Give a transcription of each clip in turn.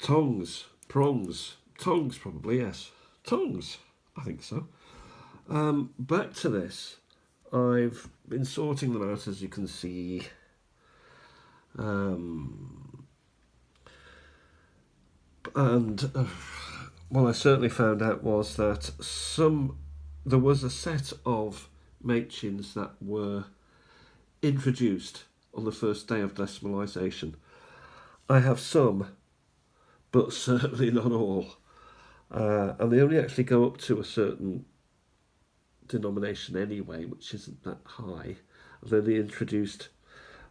tongs probably, yes. Tongs, I think so. Back to this. I've been sorting them out, as you can see. And what I certainly found out was that there was a set of Machins that were introduced on the first day of decimalisation. I have some, but certainly not all. And they only actually go up to a certain denomination anyway, which isn't that high. And then they introduced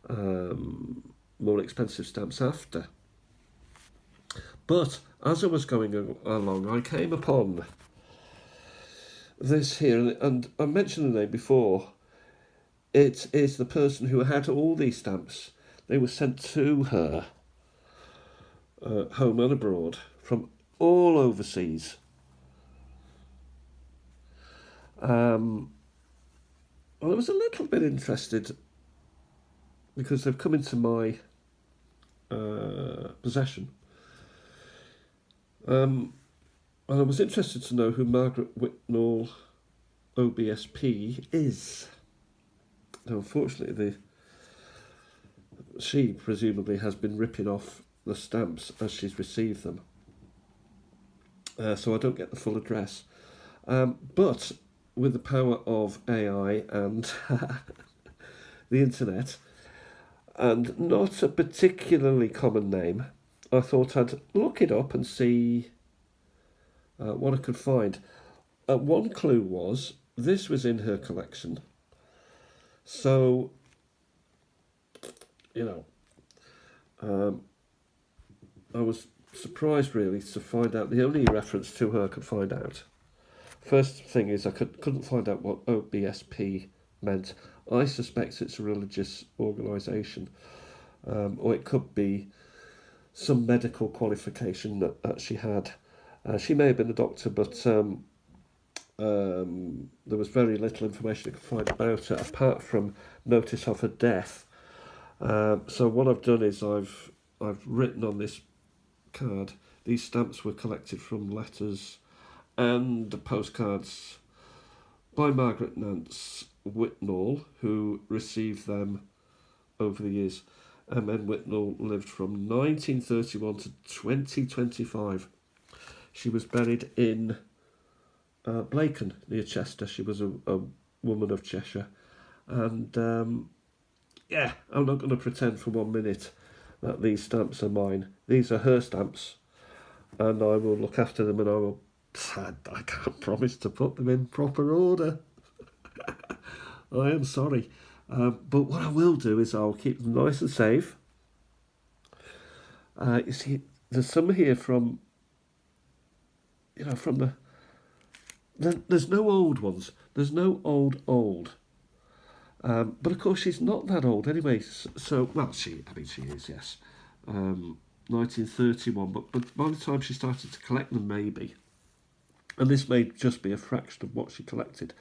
more expensive stamps after. But as I was going along, I came upon this here, and I mentioned the name before. It is the person who had all these stamps. They were sent to her, home and abroad, from all overseas. I was a little bit interested because they've come into my possession. And I was interested to know who Margaret Whitnall OBSP is. Now, unfortunately, she presumably has been ripping off the stamps as she's received them. So I don't get the full address. But with the power of AI and the internet, and not a particularly common name, I thought I'd look it up and see what I could find. One clue was this was in her collection. So, I was surprised really to find out the only reference to her I could find out. First thing is I couldn't find out what OBSP meant. I suspect it's a religious organisation, or it could be some medical qualification that she had. She may have been a doctor, but there was very little information you could find about her apart from notice of her death. So what I've done is I've written on this card. These stamps were collected from letters and postcards by Margaret Nance Whitnall, who received them over the years. M. Whitnall lived from 1931 to 2025. She was buried in Blacon, near Chester. She was a woman of Cheshire. And I'm not going to pretend for 1 minute that these stamps are mine. These are her stamps, and I will look after them, and I can't promise to put them in proper order. I am sorry. But what I will do is I'll keep them nice and safe. You see, there's some here from there's no old ones. There's no old. But of course she's not that old anyway. So she is, yes. 1931, but by the time she started to collect them, maybe. And this may just be a fraction of what she collected.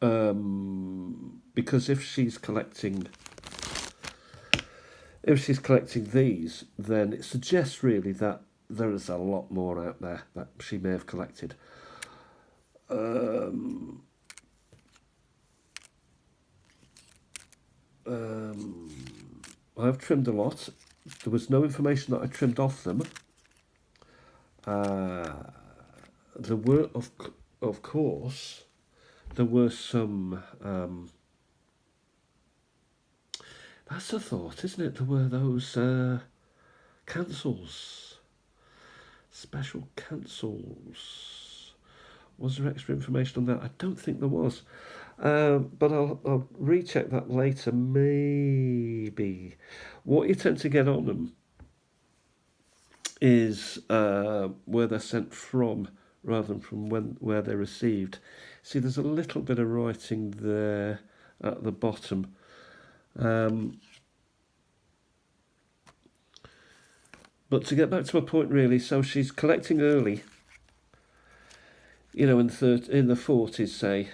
Because if she's collecting these, then it suggests really that there is a lot more out there that she may have collected. I've trimmed a lot. There was no information that I trimmed off them. There were, of course, there were some. That's a thought, isn't it? There were those cancels, special cancels. Was there extra information on that? I don't think there was. But I'll recheck that later, maybe. What you tend to get on them is where they're sent from rather than from where they're received. See, there's a little bit of writing there at the bottom. But to get back to my point, really, so she's collecting early, in the 40s, say,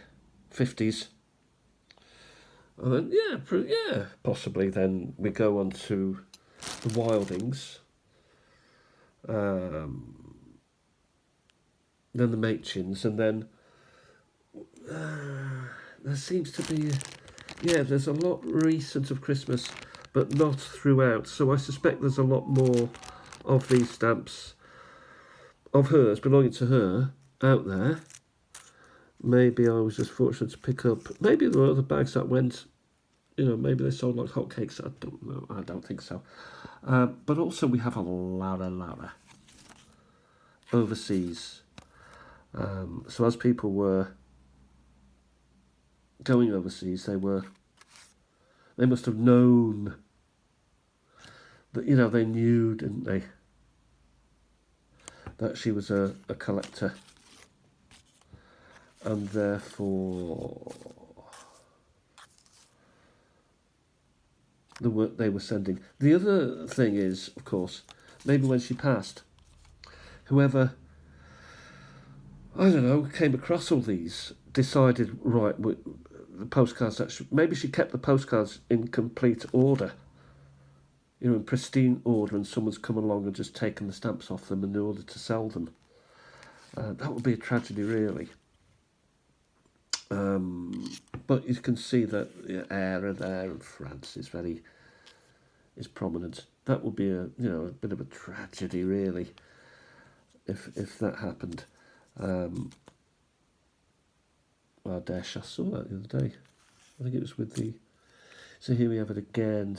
50s. And then, possibly then we go on to the Wildings. um, then the Machins, and then there seems to be, yeah, there's a lot recent of Christmas, but not throughout. So I suspect there's a lot more of these stamps of hers, belonging to her, out there. Maybe I was just fortunate to pick up, maybe there were other bags that went, maybe they sold like hotcakes. I don't know. I don't think so. But also we have a lot of overseas. So as people were going overseas, they must have known that, they knew, didn't they, that she was a collector, and therefore the work they were sending. The other thing is, of course, maybe when she passed, whoever, I don't know, came across all these, decided, right, the postcards, maybe she kept the postcards in complete order, in pristine order, and someone's come along and just taken the stamps off them in order to sell them. That would be a tragedy, really. But you can see that Era there and France is prominent. That would be a bit of a tragedy, really, if that happened. Ardèche, I saw that the other day. I think it was with the. So here we have it again.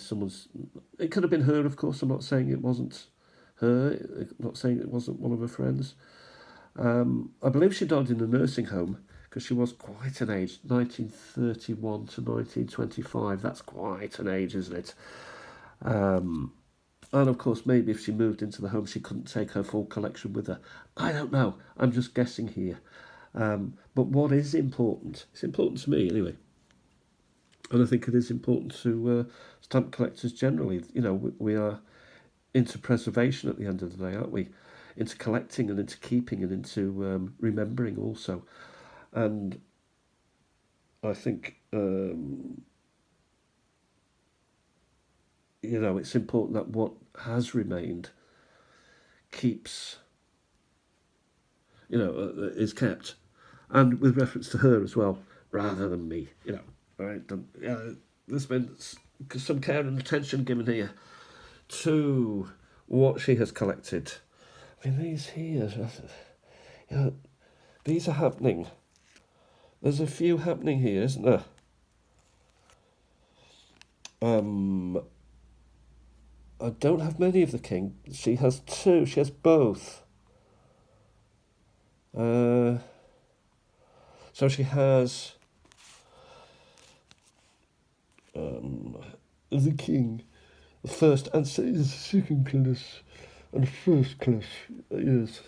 It could have been her, of course. I'm not saying it wasn't her. I'm not saying it wasn't one of her friends. I believe she died in a nursing home because she was quite an age, 1931 to 1925. That's quite an age, isn't it? And of course, maybe if she moved into the home, she couldn't take her full collection with her. I don't know. I'm just guessing here. But what is important? It's important to me, anyway. And I think it is important to stamp collectors generally. We are into preservation at the end of the day, aren't we? Into collecting and into keeping and into remembering also. And I think, it's important that what has remained keeps, is kept. And with reference to her as well, rather than me, Right? There's been some care and attention given here to what she has collected. I mean, these here, these are happening. There's a few happening here, isn't there? I don't have many of the king. She has two. She has both. So she has the king, the first and second class, and first class, yes,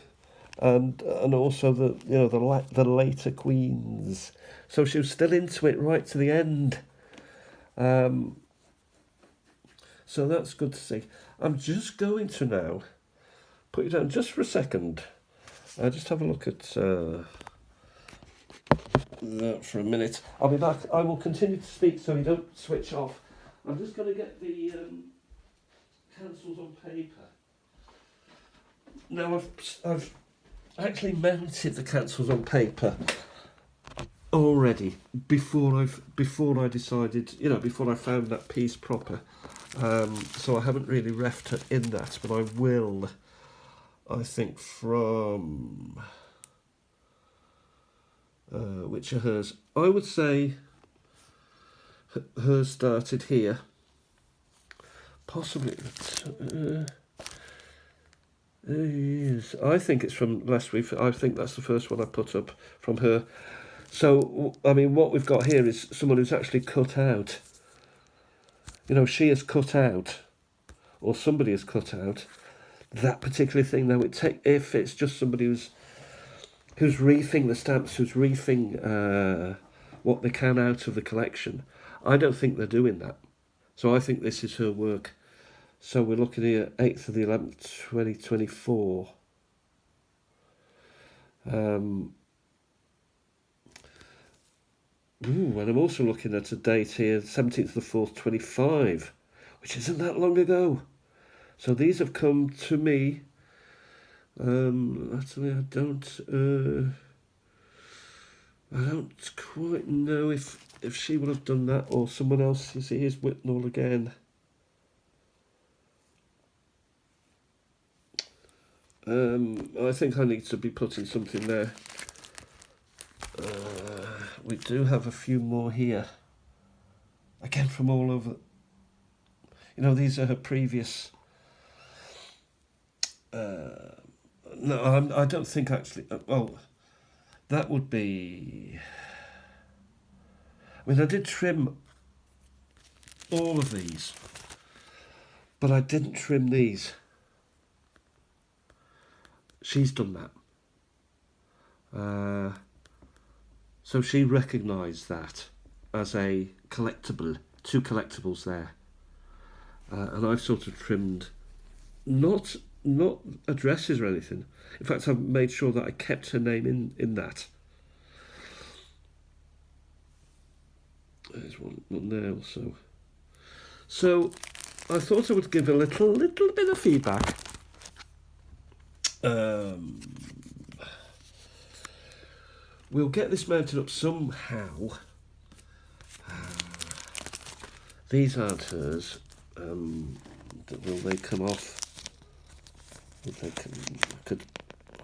and also the later queens. So she was still into it right to the end. So that's good to see. I'm just going to now put you down just for a second. Just have a look at that for a minute. I'll be back. I will continue to speak so you don't switch off. I'm just going to get the cancels on paper. Now I've actually mounted the cancels on paper already before I decided, before I found that piece proper. So I haven't really refed it in that, but I will. I think from which are hers. I would say hers started here. Possibly. Yes, I think it's from last week. I think that's the first one I put up from her. So, I mean, what we've got here is someone who's actually cut out. She has cut out, or somebody has cut out that particular thing. Now, if it's just somebody who's reefing the stamps, who's reefing what they can out of the collection, I don't think they're doing that. So I think this is her work. So we're looking here, 8th of the 11th, 2024. And I'm also looking at a date here, 17th of the 4th, 25, which isn't that long ago. So these have come to me Actually, I don't quite know if she would have done that or someone else. You see, here's Whitnall again. I think I need to be putting something there. We do have a few more here. Again, from all over. You know, these are her previous. No, I don't think actually. Well, that would be. I mean, I did trim all of these, but I didn't trim these. She's done that. So she recognised that as a collectible, two collectibles there. And I've sort of trimmed, not addresses or anything. In fact, I've made sure that I kept her name in that. There's one there also. So I thought I would give a little bit of feedback. We'll get this mounted up somehow. These aren't hers. Will they come off? I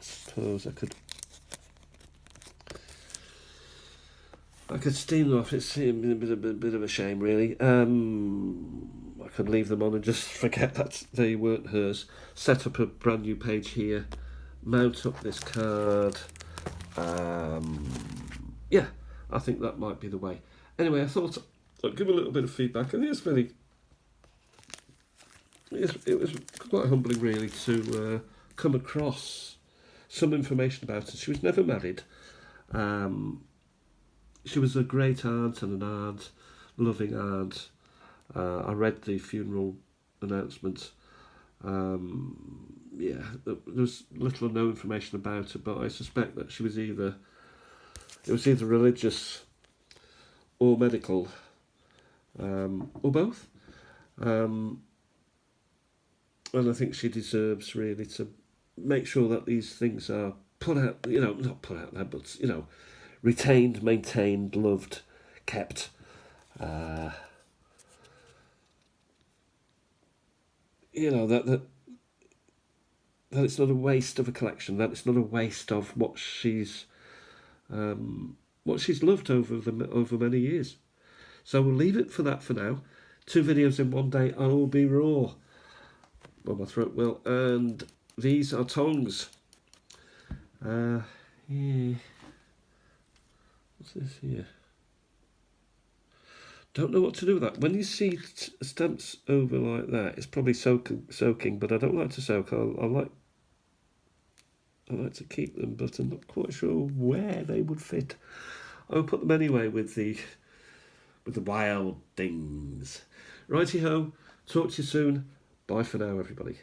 suppose I could steam them off. It's a bit of a shame, really. I could leave them on and just forget that they weren't hers. Set up a brand new page here. Mount up this card. Yeah, I think that might be the way. Anyway, I thought I'd give a little bit of feedback, and it was quite humbling, really, to come across some information about her. She was never married. She was a great aunt and an aunt, loving aunt. I read the funeral announcement. Yeah, there's little or no information about her, but I suspect that it was either religious or medical, or both. And I think she deserves really to make sure that these things are put out, not put out there, but, retained, maintained, loved, kept. That it's not a waste of a collection, that it's not a waste of what she's loved over many years. So we'll leave it for that for now. 2 videos in one day. I will be raw. Well, my throat will. And these are tongs. Yeah. What's this here? Don't know what to do with that. When you see stamps over like that, it's probably soaking, but I don't like to soak. I like to keep them, but I'm not quite sure where they would fit. I'll put them anyway with the wild things. Righty ho. Talk to you soon. Bye for now, everybody.